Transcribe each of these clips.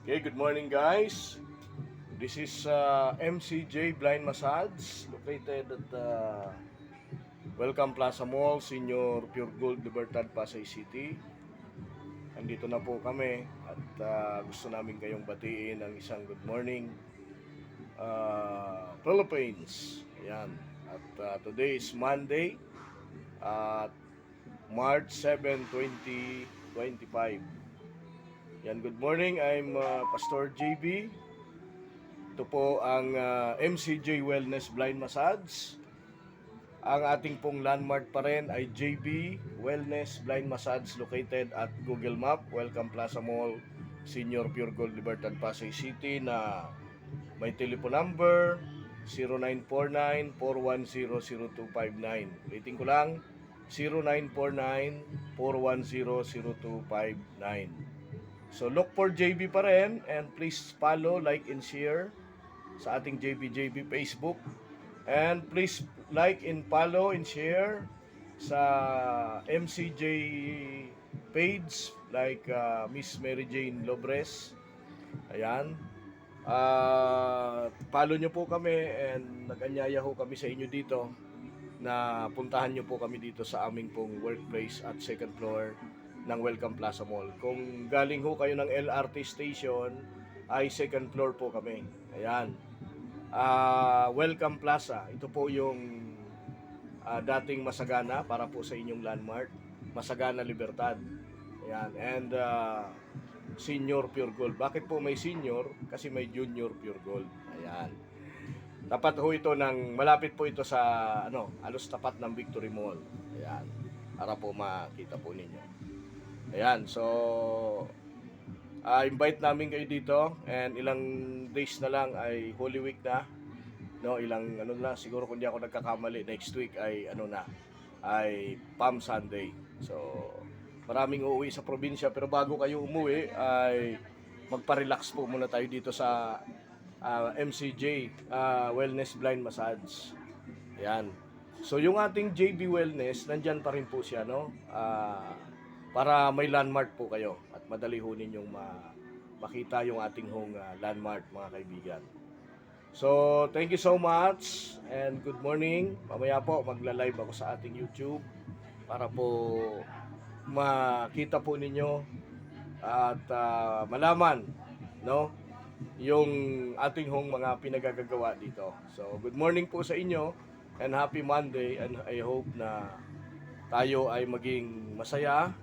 Okay, good morning guys. This is MCJ Blind Massage located at Welcome Plaza Mall, Senior Pure Gold, Libertad, Pasay City. Andito na po kami at gusto namin kayong batiin ng isang good morning Philippines. Ayan. At today is Monday at March 7, 2025. Yan, good morning. I'm Pastor JB. Ito po ang MCJ Wellness Blind Massage. Ang ating pong landmark pa rin ay JB Wellness Blind Massage located at Google Map, Welcome Plaza Mall, Senior Pure Gold, Libertad, Pasay City na may telephone number 0949-410-0259. Rating ko lang, 0949-410-0259. So look for JB pa rin and please follow, like, and share sa ating JB Facebook. And please like and follow and share sa MCJ page like Miss Mary Jane Lobres. Ayan. Follow nyo po kami and nag-anyaya ho kami sa inyo dito na puntahan nyo po kami dito sa aming pong workplace at second floor ng Welcome Plaza Mall. Kung galing ho kayo ng LRT station, ay second floor po kami. Ayan. Welcome Plaza. Ito po yung dating Masagana para po sa inyong landmark. Masagana Libertad. Ayan. And Senior Pure Gold. Bakit po may senior? Kasi may Junior Pure Gold. Ayan. Tapat ho ito malapit po ito sa halos tapat ng Victory Mall. Ayan. Para po makita po ninyo. Ayan, so invite namin kayo dito and ilang days na lang ay Holy Week na. No, ilang na siguro kung di ako nagkakamali, next week ay ay Palm Sunday. So maraming uuwi sa probinsya pero bago kayo umuwi ay magpa-relax po muna tayo dito sa MCJ Wellness Blind Massage. Ayan. So yung ating JB Wellness, nandyan pa rin po siya, no? Para may landmark po kayo at madali ho ninyong makita yung ating landmark, mga kaibigan. So, thank you so much and good morning. Mamaya po magla-live ako sa ating YouTube para po makita po ninyo at malaman, no, yung ating mga pinagagagawa dito. So, good morning po sa inyo and happy Monday, and I hope na tayo ay maging masaya,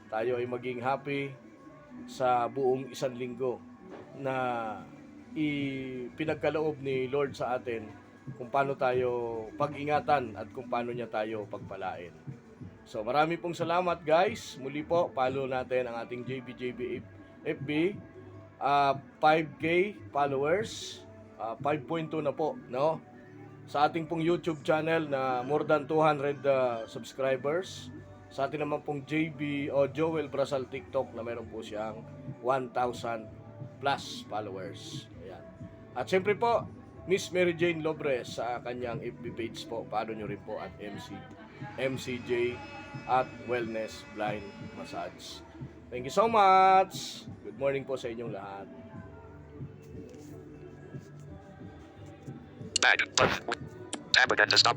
tayo ay maging happy sa buong isang linggo na ipinagkaloob ni Lord sa atin kung paano tayo pag-ingatan at kung paano niya tayo pagpalain. So marami pong salamat guys. Muli po, follow natin ang ating JB FB. 5K followers, 5.2 na po, no? Sa ating pong YouTube channel na more than 200 subscribers. Sa atin naman pong JB o Joel Brasal TikTok na meron po siyang 1,000 plus followers. Ayan. At siyempre po, Miss Mary Jane Lobres sa kanyang FB page po. Paano nyo rin po at MCJ at Wellness Blind Massage. Thank you so much. Good morning po sa inyong lahat. Tab again to stop.